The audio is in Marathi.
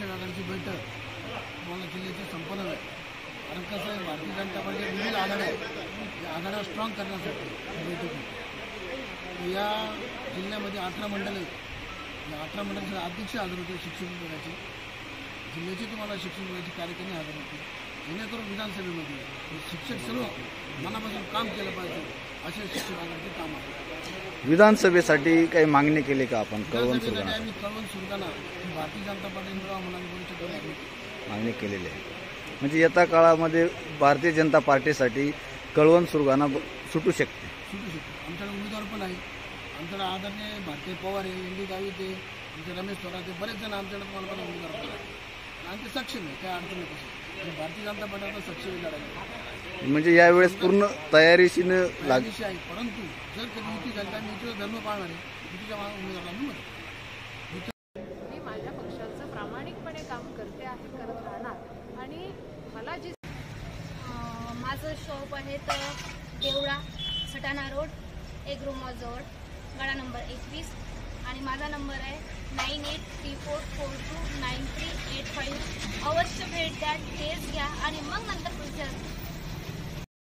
पक्षाची बैठक तुम्हाला जिल्ह्याची संपन्न आहे. कारण कसं आहे, भारतीय जनता पार्टी विविध आघाड्या आहेत, या आघाड्या स्ट्रॉंग करण्यासाठी बैठक या जिल्ह्यामध्ये 18 मंडळ आहेत. या 18 मंडळाचे अध्यक्ष हजर होते, शिक्षण विभागाचे जिल्ह्याचे तुम्हाला शिक्षण विभागाचे कार्यकर्ते हजर होते, जेणेकरून विधानसभेमध्ये शिक्षक सर्व मनापासून काम केलं पाहिजे असे शिक्षण विभागाचे काम आहे. विधानसभेसाठी काही मागणी केली का आपण? आम्ही कळवण सुरगाणा भारतीय जनता पार्टी मागणी केलेली आहे. म्हणजे येत्या काळामध्ये भारतीय जनता पार्टीसाठी कळवण सुरगाणा सुटू शकते. आमच्याकडे उमेदवार पण आहे. आमच्याकडे आदरणीय भारतीय पवार आहे, इंडी गावित आहे, आमचे रमेश थोरात, बरेच जण आमच्याकडे तुम्हाला पण उमेदवार पण आहे आणि ते सक्षम आहे. काय अडचण नाही. भारतीय जनता पार्टी आता सक्षम लढाई म्हणजे यावेळेस पूर्ण तयारीशीनं विषय आहे. परंतु जर कधी युती झाली तर मी युतीचा धर्म पाळणार आहे. युतीच्या उमेदवाराला मी मदत. मी माझ्या पक्षाचं प्रामाणिकपणे काम करत राहणार आणि मला जे माझं शॉप आहे तर देवळा सटाणा रोड, एक रूमजवळ, गाडा नंबर 21 आणि माझा नंबर आहे 9834429385. अवश्य भेट द्या, टेस्ट घ्या आणि मग नंतर पुढच्या